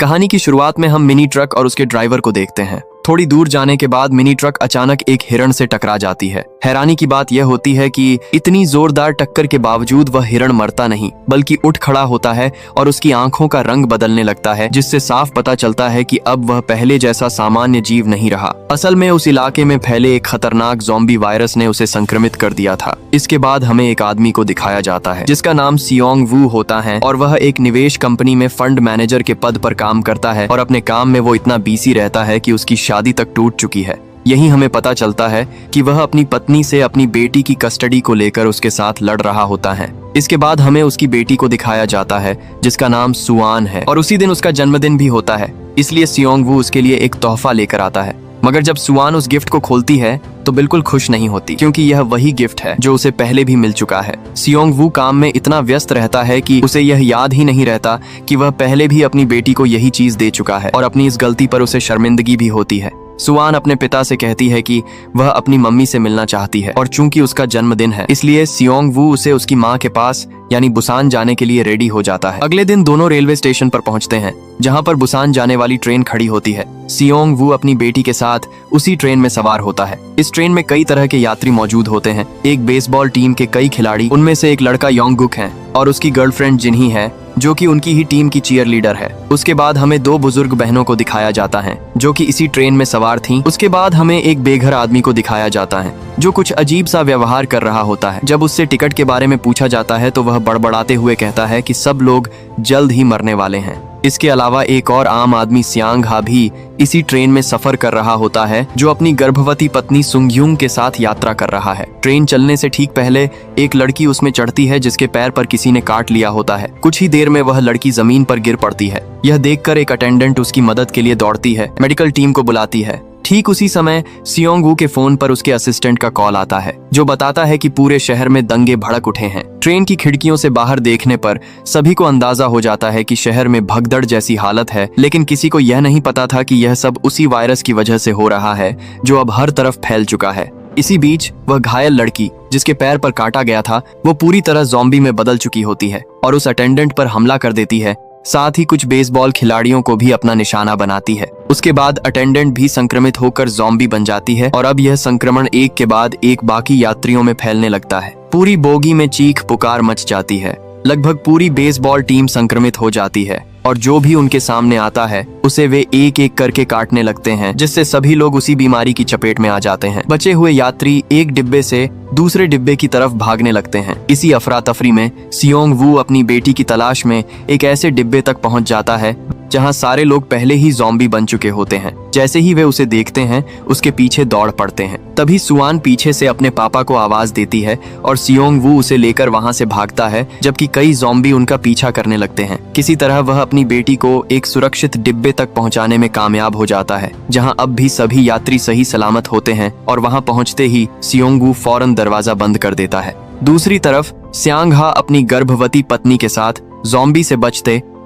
कहानी की शुरुआत में हम मिनी ट्रक और उसके ड्राइवर को देखते हैं। थोड़ी दूर जाने के बाद मिनी ट्रक अचानक एक हिरण से टकरा जाती है। हैरानी की बात यह होती है कि इतनी जोरदार टक्कर के बावजूद वह हिरण मरता नहीं, बल्कि उठ खड़ा होता है और उसकी आंखों का रंग बदलने लगता है, जिससे साफ पता चलता है कि अब वह पहले जैसा सामान्य जीव नहीं रहा। असल में उस इलाके में फैले एक खतरनाक ज़ॉम्बी वायरस ने उसे संक्रमित कर दिया था। इसके बाद हमें एक आदमी को दिखाया जाता है जिसका नाम सियोंग वू होता है और वह एक निवेश कंपनी में फंड मैनेजर के पद पर काम करता है और अपने काम में वो इतना बिजी रहता है कि उसकी शादी तक टूट चुकी है। यही हमें पता चलता है कि वह अपनी पत्नी से अपनी बेटी की कस्टडी को लेकर उसके साथ लड़ रहा होता है। इसके बाद हमें उसकी बेटी को दिखाया जाता है जिसका नाम सुआन है और उसी दिन उसका जन्मदिन भी होता है, इसलिए सियोंग वू उसके लिए एक तोहफा लेकर आता है। मगर जब सुआन उस गिफ्ट को खोलती है तो बिल्कुल खुश नहीं होती, क्योंकि यह वही गिफ्ट है जो उसे पहले भी मिल चुका है। सियोंग वू काम में इतना व्यस्त रहता है कि उसे यह याद ही नहीं रहता कि वह पहले भी अपनी बेटी को यही चीज दे चुका है और अपनी इस गलती पर उसे शर्मिंदगी भी होती है। सुआन अपने पिता से कहती है कि वह अपनी मम्मी से मिलना चाहती है और चूंकि उसका जन्मदिन है इसलिए सियोंग वू उसे उसकी माँ के पास यानी बुसान जाने के लिए रेडी हो जाता है। अगले दिन दोनों रेलवे स्टेशन पर पहुंचते हैं जहां पर बुसान जाने वाली ट्रेन खड़ी होती है। सियोंग वू अपनी बेटी के साथ उसी ट्रेन में सवार होता है। इस ट्रेन में कई तरह के यात्री मौजूद होते हैं, एक बेसबॉल टीम के कई खिलाड़ी, उनमें से एक लड़का योंगगुक है और उसकी गर्लफ्रेंड जिन्ही है जो कि उनकी ही टीम की चीयर लीडर है। उसके बाद हमें दो बुजुर्ग बहनों को दिखाया जाता है जो कि इसी ट्रेन में सवार थीं। उसके बाद हमें एक बेघर आदमी को दिखाया जाता है जो कुछ अजीब सा व्यवहार कर रहा होता है। जब उससे टिकट के बारे में पूछा जाता है तो वह बड़बड़ाते हुए कहता है कि सब लोग जल्द ही मरने वाले हैं। इसके अलावा एक और आम आदमी सियांग हा भी इसी ट्रेन में सफर कर रहा होता है जो अपनी गर्भवती पत्नी सुंगयुंग के साथ यात्रा कर रहा है। ट्रेन चलने से ठीक पहले एक लड़की उसमें चढ़ती है जिसके पैर पर किसी ने काट लिया होता है। कुछ ही देर में वह लड़की जमीन पर गिर पड़ती है। यह देखकर एक अटेंडेंट उसकी मदद के लिए दौड़ती है, मेडिकल टीम को बुलाती है। ठीक उसी समय सियोंग वू के फोन पर उसके असिस्टेंट का कॉल आता है जो बताता है कि पूरे शहर में दंगे भड़क उठे हैं। ट्रेन की खिड़कियों से बाहर देखने पर सभी को अंदाजा हो जाता है कि शहर में भगदड़ जैसी हालत है, लेकिन किसी को यह नहीं पता था कि यह सब उसी वायरस की वजह से हो रहा है जो अब हर तरफ फैल चुका है। इसी बीच वह घायल लड़की जिसके पैर पर काटा गया था वो पूरी तरह ज़ॉम्बी में बदल चुकी होती है और उस अटेंडेंट पर हमला कर देती है। साथ ही कुछ बेसबॉल खिलाड़ियों को भी अपना निशाना बनाती है। उसके बाद अटेंडेंट भी संक्रमित होकर ज़ॉम्बी बन जाती है और अब यह संक्रमण एक के बाद एक बाकी यात्रियों में फैलने लगता है। पूरी बोगी में चीख पुकार मच जाती है। लगभग पूरी बेसबॉल टीम संक्रमित हो जाती है और जो भी उनके सामने आता है उसे वे एक एक करके काटने लगते हैं, जिससे सभी लोग उसी बीमारी की चपेट में आ जाते हैं। बचे हुए यात्री एक डिब्बे से दूसरे डिब्बे की तरफ भागने लगते हैं। इसी अफरा तफरी में सियोंग वू अपनी बेटी की तलाश में एक ऐसे डिब्बे तक पहुंच जाता है जहां सारे लोग पहले ही ज़ॉम्बी बन चुके होते हैं। जैसे ही वे उसे देखते हैं उसके पीछे दौड़ पड़ते हैं। तभी सुआन पीछे से अपने पापा को आवाज देती है और सियोंग वू उसे लेकर वहां से भागता है, जबकि कई ज़ॉम्बी उनका पीछा करने लगते हैं। किसी तरह वह अपनी बेटी को एक सुरक्षित डिब्बे तक पहुंचाने में कामयाब हो जाता है जहां अब भी सभी यात्री सही सलामत होते हैं और वहां पहुंचते ही सियोंग वू फौरन दरवाजा बंद कर देता है। दूसरी तरफ सियांग हा अपनी गर्भवती पत्नी के साथ ज़ॉम्बी से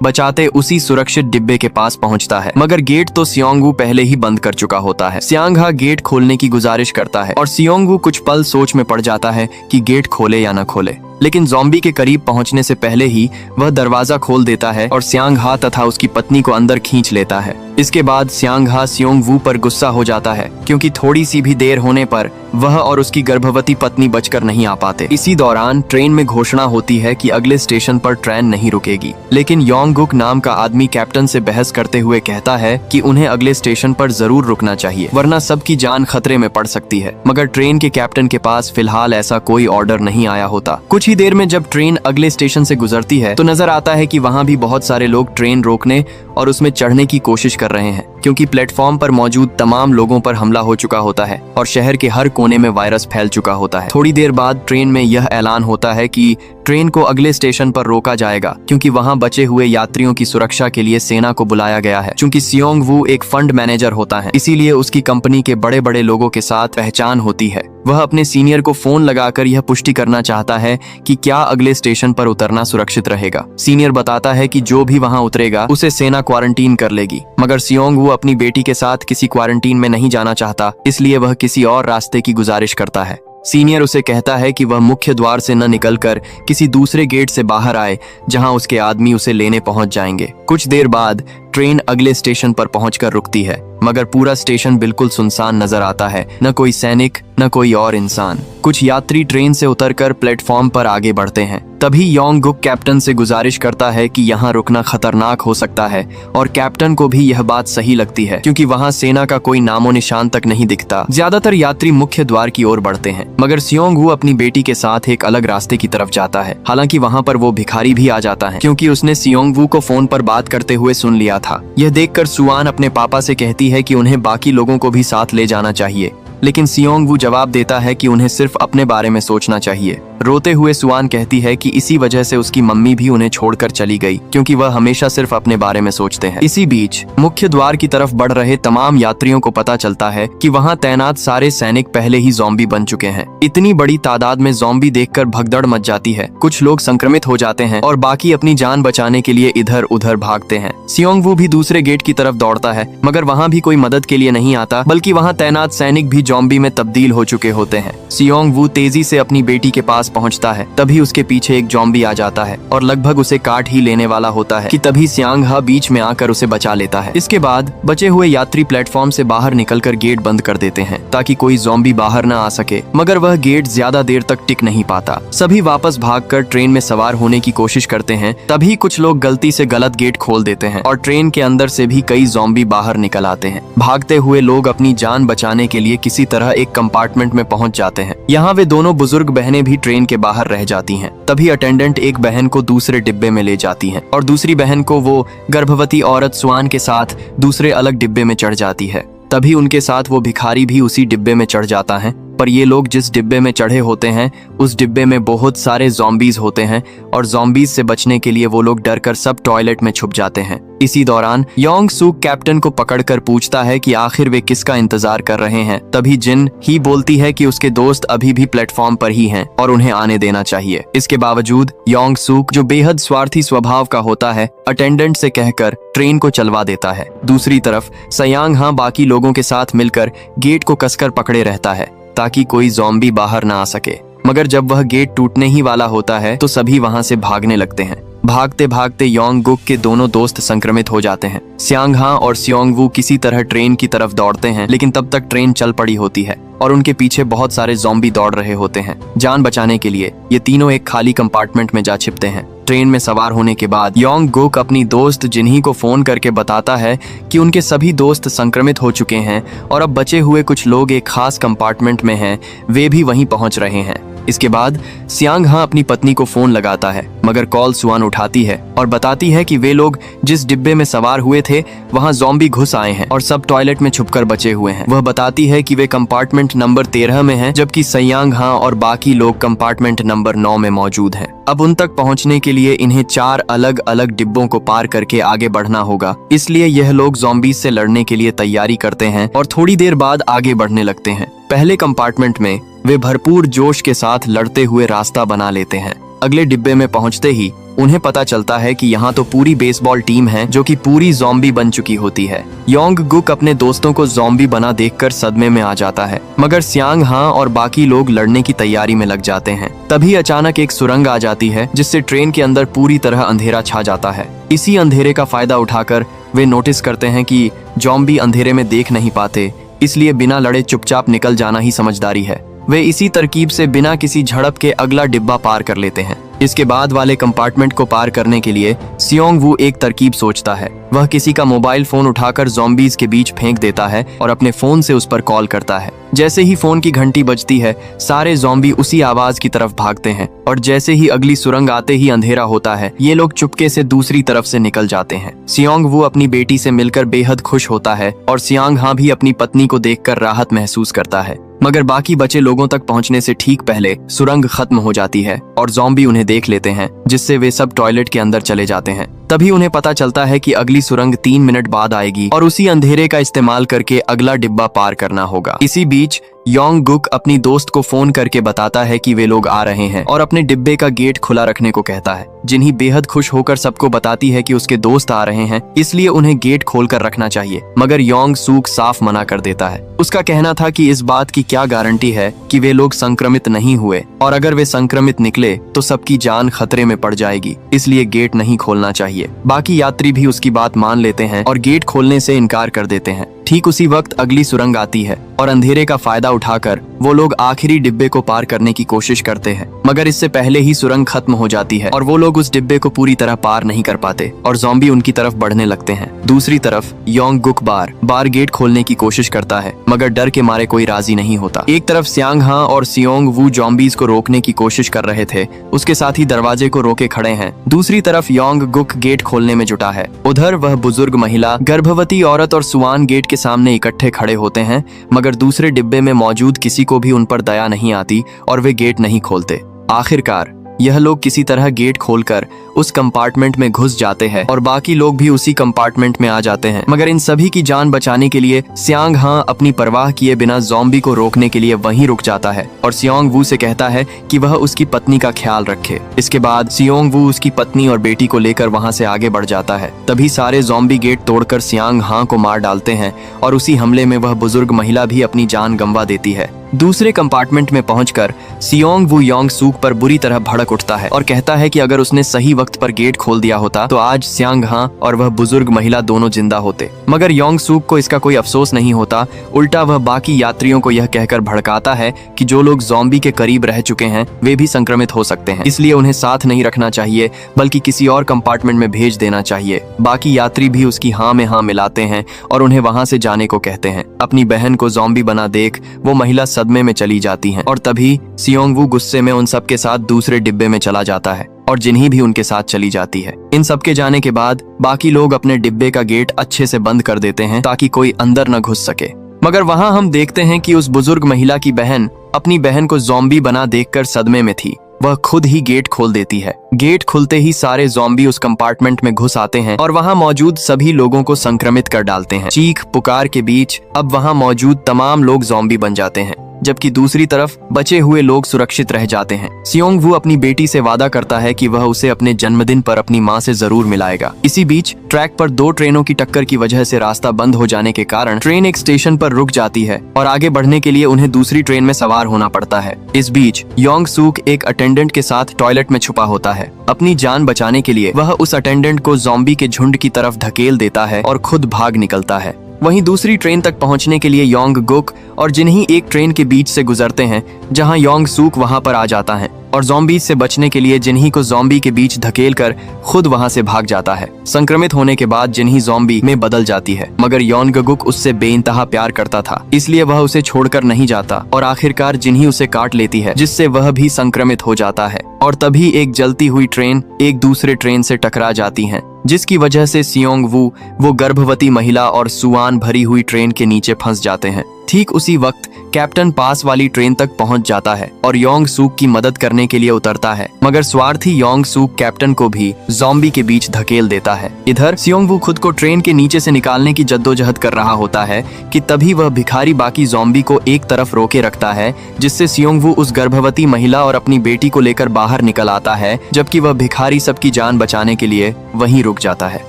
बचाते उसी सुरक्षित डिब्बे के पास पहुंचता है, मगर गेट तो सियोंग वू पहले ही बंद कर चुका होता है। सियांग हा गेट खोलने की गुजारिश करता है और सियोंग वू कुछ पल सोच में पड़ जाता है कि गेट खोले या न खोले, लेकिन ज़ॉम्बी के करीब पहुंचने से पहले ही वह दरवाजा खोल देता है और सियांग हा तथा उसकी पत्नी को अंदर खींच लेता है। इसके बाद सियांग हा सियोंग वू पर गुस्सा हो जाता है क्योंकि थोड़ी सी भी देर होने पर वह और उसकी गर्भवती पत्नी बचकर नहीं आ पाते। इसी दौरान ट्रेन में घोषणा होती है कि अगले स्टेशन पर ट्रेन नहीं रुकेगी, लेकिन योंगगुक नाम का आदमी कैप्टन से बहस करते हुए कहता है कि उन्हें अगले स्टेशन पर जरूर रुकना चाहिए वरना सबकी जान खतरे में पड़ सकती है। मगर ट्रेन के कैप्टन के पास फिलहाल ऐसा कोई ऑर्डर नहीं आया होता। कुछ ही देर में जब ट्रेन अगले स्टेशन से गुजरती है तो नजर आता है कि वहाँ भी बहुत सारे लोग ट्रेन रोकने और उसमें चढ़ने की कोशिश कर रहे हैं, क्योंकि प्लेटफॉर्म पर मौजूद तमाम लोगों पर हमला हो चुका होता है और शहर के हर कोने में वायरस फैल चुका होता है। थोड़ी देर बाद ट्रेन में यह ऐलान होता है कि ट्रेन को अगले स्टेशन पर रोका जाएगा क्योंकि वहां बचे हुए यात्रियों की सुरक्षा के लिए सेना को बुलाया गया है। चूंकि सियोंग वू एक फंड मैनेजर होता है, इसीलिए उसकी कंपनी के बड़े बड़े लोगों के साथ पहचान होती है। वह अपने सीनियर को फोन लगाकर यह पुष्टि करना चाहता है कि क्या अगले स्टेशन पर उतरना सुरक्षित रहेगा। सीनियर बताता है कि जो भी वहां उतरेगा उसे सेना क्वारंटीन कर लेगी, मगर सियोंग वू अपनी बेटी के साथ किसी क्वारंटीन में नहीं जाना चाहता, इसलिए वह किसी और रास्ते की गुजारिश करता है। सीनियर उसे कहता है कि वह मुख्य द्वार से न निकलकर किसी दूसरे गेट से बाहर आए जहां उसके आदमी उसे लेने पहुंच जाएंगे। कुछ देर बाद ट्रेन अगले स्टेशन पर पहुंचकर रुकती है, मगर पूरा स्टेशन बिल्कुल सुनसान नजर आता है। न कोई सैनिक न कोई और इंसान। कुछ यात्री ट्रेन से उतरकर प्लेटफॉर्म पर आगे बढ़ते हैं। तभी योंग गुक कैप्टन से गुजारिश करता है कि यहाँ रुकना खतरनाक हो सकता है, और कैप्टन को भी यह बात सही लगती है क्योंकि वहाँ सेना का कोई नामो निशान तक नहीं दिखता। ज्यादातर यात्री मुख्य द्वार की ओर बढ़ते हैं, मगर सियोंग वू अपनी बेटी के साथ एक अलग रास्ते की तरफ जाता है। हालांकि वहाँ पर वो भिखारी भी आ जाता है क्योंकि उसने सियोंग वू को फोन पर बात करते हुए सुन लिया था। यह देखकर सुआन अपने पापा से कहती है कि उन्हें बाकी लोगों को भी साथ ले जाना चाहिए, लेकिन सियोंग वू जवाब देता है कि उन्हें सिर्फ अपने बारे में सोचना चाहिए। रोते हुए सुआन कहती है कि इसी वजह से उसकी मम्मी भी उन्हें छोड़कर चली गई, क्योंकि वह हमेशा सिर्फ अपने बारे में सोचते हैं। इसी बीच मुख्य द्वार की तरफ बढ़ रहे तमाम यात्रियों को पता चलता है कि वहां तैनात सारे सैनिक पहले ही ज़ॉम्बी बन चुके हैं। इतनी बड़ी तादाद में ज़ॉम्बी देखकर भगदड़ मच जाती है। कुछ लोग संक्रमित हो जाते हैं और बाकी अपनी जान बचाने के लिए इधर उधर भागते हैं। सियोंग वू भी दूसरे गेट की तरफ दौड़ता है, मगर वहाँ भी कोई मदद के लिए नहीं आता, बल्कि वहाँ तैनात सैनिक भी ज़ॉम्बी में तब्दील हो चुके होते हैं। सियोंग वू तेजी से अपनी बेटी के पास पहुंचता है। तभी उसके पीछे एक ज़ॉम्बी आ जाता है और लगभग उसे काट ही लेने वाला होता है कि तभी सियांग हा बीच में आकर उसे बचा लेता है। इसके बाद बचे हुए यात्री प्लेटफॉर्म से बाहर निकलकर गेट बंद कर देते हैं ताकि कोई ज़ॉम्बी बाहर न आ सके, मगर वह गेट ज्यादा देर तक टिक नहीं पाता। सभी वापस भागकर ट्रेन में सवार होने की कोशिश करते हैं। तभी कुछ लोग गलती से गलत गेट खोल देते हैं और ट्रेन के अंदर से भी कई ज़ॉम्बी बाहर निकल आते हैं। भागते हुए लोग अपनी जान बचाने के लिए किसी तरह एक कंपार्टमेंट में पहुंच जाते हैं। यहाँ वे दोनों बुजुर्ग बहनें भी ट्रेन के बाहर रह जाती हैं। तभी अटेंडेंट एक बहन को दूसरे डिब्बे में ले जाती है और दूसरी बहन को वो गर्भवती औरत सुआन के साथ दूसरे अलग डिब्बे में चढ़ जाती है। तभी उनके साथ वो भिखारी भी उसी डिब्बे में चढ़ जाता है, पर ये लोग जिस डिब्बे में चढ़े होते हैं उस डिब्बे में बहुत सारे ज़ॉम्बीज होते हैं और ज़ॉम्बीज से बचने के लिए वो लोग डरकर सब टॉयलेट में छुप जाते हैं। इसी दौरान योंग सूक कैप्टन को पकड़कर पूछता है कि आखिर वे किसका इंतजार कर रहे हैं। तभी जिन ही बोलती है कि उसके दोस्त अभी भी प्लेटफॉर्म पर ही हैं और उन्हें आने देना चाहिए। इसके बावजूद योंग सूक, जो बेहद स्वार्थी स्वभाव का होता है, अटेंडेंट से कहकर ट्रेन को चलवा देता है। दूसरी तरफ सियांग हा बाकी लोगों के साथ मिलकर गेट को कसकर पकड़े रहता है ताकि कोई ज़ॉम्बी बाहर ना आ सके, मगर जब वह गेट टूटने ही वाला होता है तो सभी वहां से भागने लगते हैं। भागते भागते योंग गुक के दोनों दोस्त संक्रमित हो जाते हैं। सियांग हा और सियोंग वू किसी तरह ट्रेन की तरफ दौड़ते हैं, लेकिन तब तक ट्रेन चल पड़ी होती है और उनके पीछे बहुत सारे ज़ॉम्बी दौड़ रहे होते हैं। जान बचाने के लिए ये तीनों एक खाली कंपार्टमेंट में जा छिपते हैं। ट्रेन में सवार होने के बाद योंग गुक अपनी दोस्त जिन्ही को फोन करके बताता है कि उनके सभी दोस्त संक्रमित हो चुके हैं और अब बचे हुए कुछ लोग एक खास कंपार्टमेंट में हैं, वे भी वहीं पहुंच रहे हैं। इसके बाद सियांग हा अपनी पत्नी को फोन लगाता है, मगर कॉल सुआन उठाती है और बताती है कि वे लोग जिस डिब्बे में सवार हुए थे वहां ज़ॉम्बी घुस आए हैं और सब टॉयलेट में छुपकर बचे हुए हैं। वह बताती है कि वे कंपार्टमेंट नंबर 13 में हैं, जबकि सियांग हा और बाकी लोग कंपार्टमेंट नंबर 9 में मौजूद हैं। अब उन तक पहुंचने के लिए इन्हें 4 अलग अलग डिब्बों को पार करके आगे बढ़ना होगा, इसलिए यह लोग ज़ॉम्बी से लड़ने के लिए तैयारी करते हैं और थोड़ी देर बाद आगे बढ़ने लगते हैं। पहले कंपार्टमेंट में वे भरपूर जोश के साथ लड़ते हुए रास्ता बना लेते हैं। अगले डिब्बे में पहुंचते ही उन्हें पता चलता है कि यहाँ तो पूरी बेसबॉल टीम है जो कि पूरी ज़ॉम्बी बन चुकी होती है। योंग गुक अपने दोस्तों को ज़ॉम्बी बना देखकर सदमे में आ जाता है, मगर सियांग हा और बाकी लोग लड़ने की तैयारी में लग जाते हैं। तभी अचानक एक सुरंग आ जाती है जिससे ट्रेन के अंदर पूरी तरह अंधेरा छा जाता है। इसी अंधेरे का फायदा उठाकर वे नोटिस करते हैं कि ज़ॉम्बी अंधेरे में देख नहीं पाते, इसलिए बिना लड़े चुपचाप निकल जाना ही समझदारी है। वे इसी तरकीब से बिना किसी झड़प के अगला डिब्बा पार कर लेते हैं। इसके बाद वाले कंपार्टमेंट को पार करने के लिए सियोंग वू एक तरकीब सोचता है। वह किसी का मोबाइल फोन उठाकर ज़ॉम्बीज के बीच फेंक देता है और अपने फोन से उस पर कॉल करता है। जैसे ही फोन की घंटी बजती है, सारे ज़ॉम्बी उसी आवाज की तरफ भागते हैं और जैसे ही अगली सुरंग आते ही अंधेरा होता है, ये लोग चुपके से दूसरी तरफ से निकल जाते हैं। सियोंग वू अपनी बेटी से मिलकर बेहद खुश होता है और सियांग हा भी अपनी पत्नी को देखकर राहत महसूस करता है। मगर बाकी बचे लोगों तक पहुंचने से ठीक पहले सुरंग खत्म हो जाती है और ज़ॉम्बी उन्हें देख लेते हैं, जिससे वे सब टॉयलेट के अंदर चले जाते हैं। तभी उन्हें पता चलता है कि अगली सुरंग 3 मिनट बाद आएगी और उसी अंधेरे का इस्तेमाल करके अगला डिब्बा पार करना होगा। इसी बीच योंग गुक अपनी दोस्त को फोन करके बताता है कि वे लोग आ रहे हैं और अपने डिब्बे का गेट खुला रखने को कहता है। जिन्ही बेहद खुश होकर सबको बताती है कि उसके दोस्त आ रहे हैं, इसलिए उन्हें गेट खोलकर रखना चाहिए, मगर योंग सूक साफ मना कर देता है। उसका कहना था कि इस बात की क्या गारंटी है कि वे लोग संक्रमित नहीं हुए, और अगर वे संक्रमित निकले तो सबकी जान खतरे में पड़ जाएगी, इसलिए गेट नहीं खोलना चाहिए। बाकी यात्री भी उसकी बात मान लेते हैं और गेट खोलने से इनकार कर देते हैं। ठीक उसी वक्त अगली सुरंग आती है और अंधेरे का फायदा उठाकर वो लोग आखिरी डिब्बे को पार करने की कोशिश करते हैं, मगर इससे पहले ही सुरंग खत्म हो जाती है और वो लोग उस डिब्बे को पूरी तरह पार नहीं कर पाते और ज़ॉम्बी उनकी तरफ बढ़ने लगते हैं। दूसरी तरफ योंग गुक बार गेट खोलने की कोशिश करता है, मगर डर के मारे कोई राजी नहीं होता। एक तरफ सियांग हा और सियोंग वू ज़ॉम्बीज को रोकने की कोशिश कर रहे थे, उसके साथ ही दरवाजे को रोके खड़े हैं। दूसरी तरफ योंग गुक गेट खोलने में जुटा है। उधर वह बुजुर्ग महिला, गर्भवती औरत और सुआन गेट के सामने इकट्ठे खड़े होते हैं, मगर दूसरे डिब्बे में मौजूद किसी को भी उन पर दया नहीं आती और वे गेट नहीं खोलते। आखिरकार यह लोग किसी तरह गेट खोलकर उस कंपार्टमेंट में घुस जाते हैं और बाकी लोग भी उसी कंपार्टमेंट में आ जाते हैं, मगर इन सभी की जान बचाने के लिए सियांग हा अपनी परवाह किए बिना ज़ॉम्बी को रोकने के लिए वहीं रुक जाता है और सियोंग वू से कहता है कि वह उसकी पत्नी का ख्याल रखे। इसके बाद सियोंग वू उसकी पत्नी और बेटी को लेकर वहां से आगे बढ़ जाता है। तभी सारे ज़ॉम्बी गेट तोड़कर सियांग हा को मार डालते हैं और उसी हमले में वह बुजुर्ग महिला भी अपनी जान गंवा देती है। दूसरे कंपार्टमेंट में पहुंचकर सियोंग वू योंग सूक पर बुरी तरह भड़क उठता है और कहता है कि अगर उसने सही वक्त पर गेट खोल दिया होता तो आज सियांग हा और वह बुजुर्ग महिला दोनों जिंदा होते। मगर योंग सूक को इसका कोई अफसोस नहीं होता, उल्टा वह बाकी यात्रियों को यह कहकर भड़काता है कि जो लोग ज़ॉम्बी के करीब रह चुके हैं वे भी संक्रमित हो सकते हैं, इसलिए उन्हें साथ नहीं रखना चाहिए बल्कि किसी और कंपार्टमेंट में भेज देना चाहिए। बाकी यात्री भी उसकी हाँ में हाँ मिलाते हैं और उन्हें वहां से जाने को कहते हैं। अपनी बहन को ज़ॉम्बी बना देख वो महिला सदमे में चली जाती हैं और तभी सियोंग वू गुस्से में उन सब के साथ दूसरे डिब्बे में चला जाता है और जिन्ही भी उनके साथ चली जाती है। इन सब के जाने के बाद बाकी लोग अपने डिब्बे का गेट अच्छे से बंद कर देते हैं ताकि कोई अंदर न घुस सके। मगर वहां हम देखते हैं कि उस बुजुर्ग महिला की बहन अपनी बहन को ज़ॉम्बी बना देखकर सदमे में थी। वह खुद ही गेट खोल देती है। गेट खुलते ही सारे ज़ॉम्बी उस कंपार्टमेंट में घुस आते हैं और वहां मौजूद सभी लोगों को संक्रमित कर डालते हैं। चीख पुकार के बीच अब वहां मौजूद तमाम लोग ज़ॉम्बी बन जाते हैं, जबकि दूसरी तरफ बचे हुए लोग सुरक्षित रह जाते हैं। सियोंग वू अपनी बेटी से वादा करता है कि वह उसे अपने जन्मदिन पर अपनी मां से जरूर मिलाएगा। इसी बीच ट्रैक पर दो ट्रेनों की टक्कर की वजह से रास्ता बंद हो जाने के कारण ट्रेन एक स्टेशन पर रुक जाती है और आगे बढ़ने के लिए उन्हें दूसरी ट्रेन में सवार होना पड़ता है। इस बीच योंग सूक एक अटेंडेंट के साथ टॉयलेट में छुपा होता है। अपनी जान बचाने के लिए वह उस अटेंडेंट को ज़ॉम्बी के झुंड की तरफ धकेल देता है और खुद भाग निकलता है। वहीं दूसरी ट्रेन तक पहुंचने के लिए योंग गुक और जिन्ही एक ट्रेन के बीच से गुजरते हैं, जहां योंग सूक वहां पर आ जाता है और ज़ॉम्बीज से बचने के लिए जिन्ही को ज़ॉम्बी के बीच धकेलकर खुद वहां से भाग जाता है। संक्रमित होने के बाद जिन्ही ज़ॉम्बी में बदल जाती है, मगर योंग गुक उससे बेइंतहा प्यार करता था, इसलिए वह उसे छोड़कर नहीं जाता और आखिरकार जिन्ही उसे काट लेती है, जिससे वह भी संक्रमित हो जाता है। और तभी एक जलती हुई ट्रेन एक दूसरे ट्रेन से टकरा जाती है, जिसकी वजह से सियोंग वू वो गर्भवती महिला और सुआन भरी हुई ट्रेन के नीचे फंस जाते हैं। ठीक उसी वक्त कैप्टन पास वाली ट्रेन तक पहुंच जाता है और योंग सूक की मदद करने के लिए उतरता है, मगर स्वार्थी योंग सूक कैप्टन को भी ज़ॉम्बी के बीच धकेल देता है। इधर सियोंग वू खुद को ट्रेन के नीचे से निकालने की जद्दोजहद कर रहा होता है कि तभी वह भिखारी बाकी ज़ॉम्बी को एक तरफ रोके रखता है, जिससे सियोंग वू उस गर्भवती महिला और अपनी बेटी को लेकर बाहर निकल आता है, जबकि वह भिखारी सबकी जान बचाने के लिए वहीं रुक जाता है।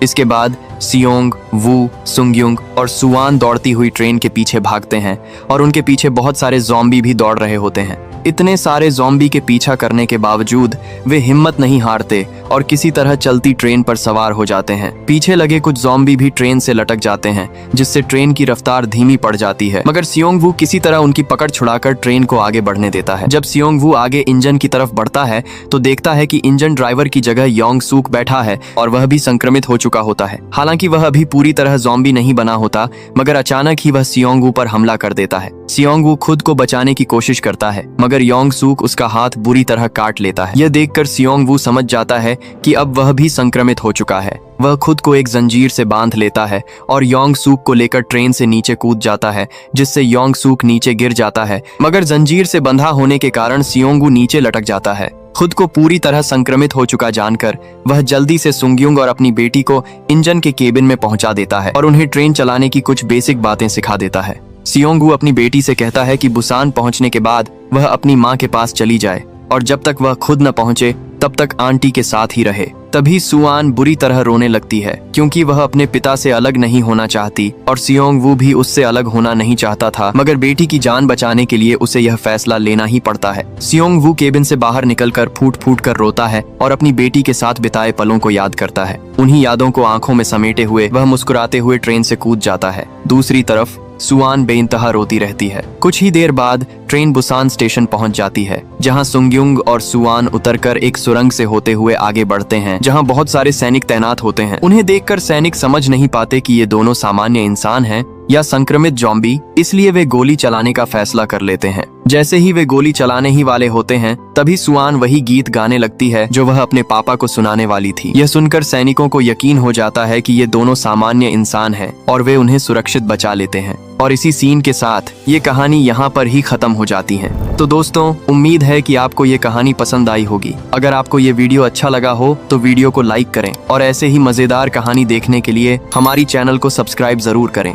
इसके बाद सियोंग वू, सुंगयुंग और सुआन दौड़ती हुई ट्रेन के पीछे भागते हैं और उनके पीछे बहुत सारे ज़ॉम्बी भी दौड़ रहे होते हैं। इतने सारे ज़ॉम्बी के पीछा करने के बावजूद वे हिम्मत नहीं हारते और किसी तरह चलती ट्रेन पर सवार हो जाते हैं। पीछे लगे कुछ ज़ॉम्बी भी ट्रेन से लटक जाते हैं, जिससे ट्रेन की रफ्तार धीमी पड़ जाती है, मगर सियोंग वू किसी तरह उनकी पकड़ छुड़ाकर ट्रेन को आगे बढ़ने देता है। जब सियोंग वू आगे इंजन की तरफ बढ़ता है तो देखता है कि इंजन ड्राइवर की जगह योंग सूक बैठा है और वह भी संक्रमित हो चुका होता है। हालांकि वह अभी पूरी तरह ज़ॉम्बी नहीं बना होता, मगर अचानक ही वह सियोंग वू पर हमला कर देता है। सियोंग वू खुद को बचाने की कोशिश करता है, मगर योंग सूक उसका हाथ बुरी तरह काट लेता है। यह देखकर सियोंग वू समझ जाता है कि अब वह भी संक्रमित हो चुका है। वह खुद को एक जंजीर से बांध लेता है और योंग सूक को लेकर ट्रेन से नीचे कूद जाता है, जिससे योंग सूक नीचे गिर जाता है, मगर जंजीर से बंधा होने के कारण सियोंग वू नीचे लटक जाता है। खुद को पूरी तरह संक्रमित हो चुका जानकर वह जल्दी से सुंगयुंग और अपनी बेटी को इंजन के केबिन में पहुंचा देता है और उन्हें ट्रेन चलाने की कुछ बेसिक बातें सिखा देता है। सियोंगवू अपनी बेटी से कहता है कि बुसान पहुंचने के बाद वह अपनी माँ के पास चली जाए और जब तक वह खुद न पहुंचे तब तक आंटी के साथ ही रहे। तभी सुआन बुरी तरह रोने लगती है क्योंकि वह अपने पिता से अलग नहीं होना चाहती और सियोंगवू भी उससे अलग होना नहीं चाहता था, मगर बेटी की जान बचाने के लिए उसे यह फैसला लेना ही पड़ता है। सियोंगवू केबिन से बाहर निकलकर फूट फूट कर रोता है और अपनी बेटी के साथ बिताए पलों को याद करता है। उन्हीं यादों को आंखों में समेटे हुए वह मुस्कुराते हुए ट्रेन से कूद जाता है। दूसरी तरफ सुआन बेइंतहा रोती रहती है। कुछ ही देर बाद ट्रेन बुसान स्टेशन पहुंच जाती है, जहां सुंगयुंग और सुआन उतरकर एक सुरंग से होते हुए आगे बढ़ते हैं, जहां बहुत सारे सैनिक तैनात होते हैं। उन्हें देखकर सैनिक समझ नहीं पाते कि ये दोनों सामान्य इंसान हैं या संक्रमित जॉम्बी, इसलिए वे गोली चलाने का फैसला कर लेते हैं। जैसे ही वे गोली चलाने ही वाले होते हैं, तभी सुआन वही गीत गाने लगती है जो वह अपने पापा को सुनाने वाली थी। यह सुनकर सैनिकों को यकीन हो जाता है कि ये दोनों सामान्य इंसान हैं और वे उन्हें सुरक्षित बचा लेते हैं। और इसी सीन के साथ ये कहानी यहाँ पर ही खत्म हो जाती है। तो दोस्तों, उम्मीद है कि आपको ये कहानी पसंद आई होगी। अगर आपको ये वीडियो अच्छा लगा हो तो वीडियो को लाइक करें और ऐसे ही मजेदार कहानी देखने के लिए हमारी चैनल को सब्सक्राइब जरूर करें।